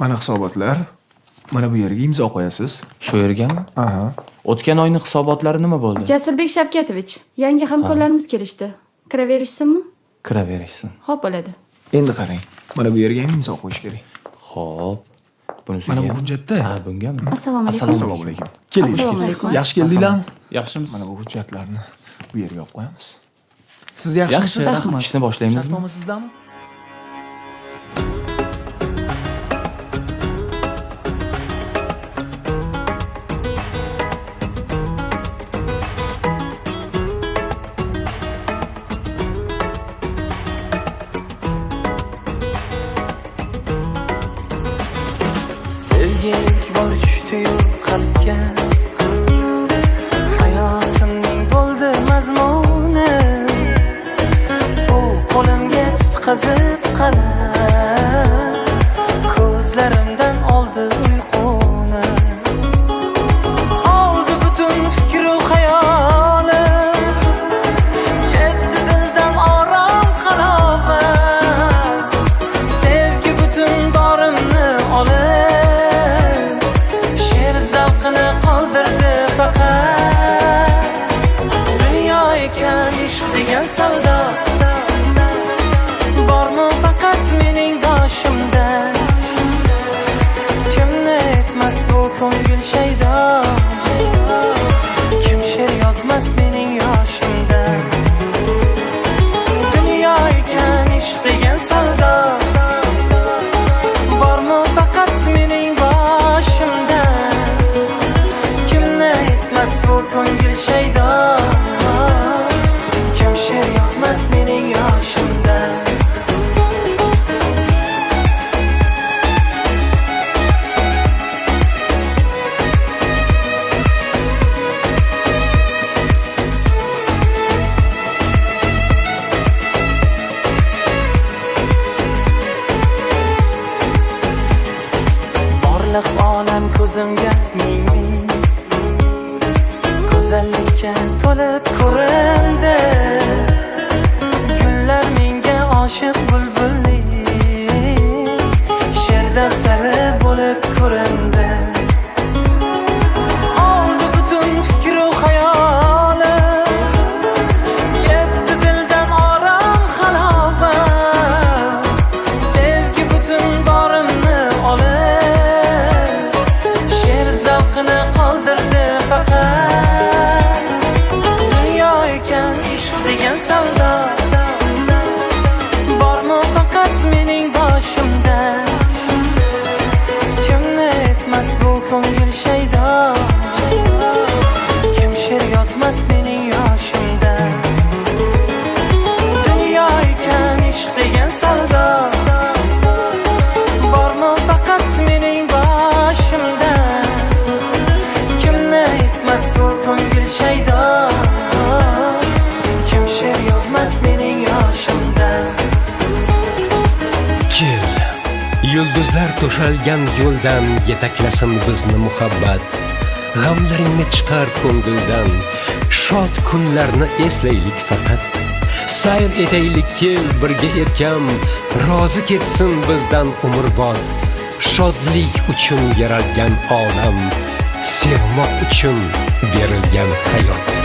Mana hisobotlar. Mana bu yerga imzo qo'yasiz. Shu yergami? Aha. O'tgan oyning hisobotlari nima bo'ldi? Jasurbek Shavkatovich, yangi hamkorlarimiz kelishdi. Kiraverishsinmi? Kiraverishsin. Xo'p, bo'ladi. Endi qarang. Mana bu yerga ham imzo qo'yish kerak. Xo'p. Bunisiga. Mana bu hujjatda. Ha, bungami? Assalomu alaykum. Assalomu alaykum. Keling. Assalomu alaykum. Yaxshi keldinglarmi? Yaxshimisiz? Mana bu hujjatlarni bu yerga olib qo'yamiz. Siz Yaxshi, yaxshimisiz? rahmat. Ishni boshlaymizmi? Shartnoma sizdami? Sevgilik bor tushdi-yu qalbga, hayotimning bo'ldi mazmuni. Bu qo'limga tutqazib qala, ko'zlarimdan oldi uyquni. Oldi butun fikru xayolim, ketdi dildan orom halovat. Sevgi butun borimni olib, she'r zavqini qoldirdi faqat. Dunyo ekan ishq degan savdo, bormi faqat mening boshimda. Kimni etmas bu ko'ngil shaydo, kim she'r yozmas mening yoshimda. Dunyo ekan ishq degan savdo, bormi faqat mening boshimda. Kimni etmas bu ko'ngil shaydo, kim she'r yozmas mening yoshimda. Borliq olam ko'zimga ming go'zallikka to'lib ko'rindi. Gullar menga oshiq bulbullik, she'r daftari bo'lib ko'rindi. Oldi butun fikru xayolim, ketdi dildan orom halovat. Sevgi butun borimni olib, she'r zavqini qoldirdi faqat. Dunyo ekan ishq degan savdo, bormi faqat mening boshimda. Kimni etmas bu ko'ngil shaydo, kim she'r yozmas mening yoshimda. Dunyo ekan ishq degan savdo, bormi faqat mening boshimda. Kimni etmas bu ko'ngil shaydo, kim she'r yozmas mening yoshimda. Kel, yulduzlar to'shalgan yo'ldan yetaklasin bizni muhabbat. G'amlaringni chiqar ko'ngildan, shod kunlarni eslaylik faqat. Sayr etaylik kel birga erkam, rozi ketsin bizdan umrbod. Shodlik uchun yaralgan olam, sevmoq uchun berilgan hayot.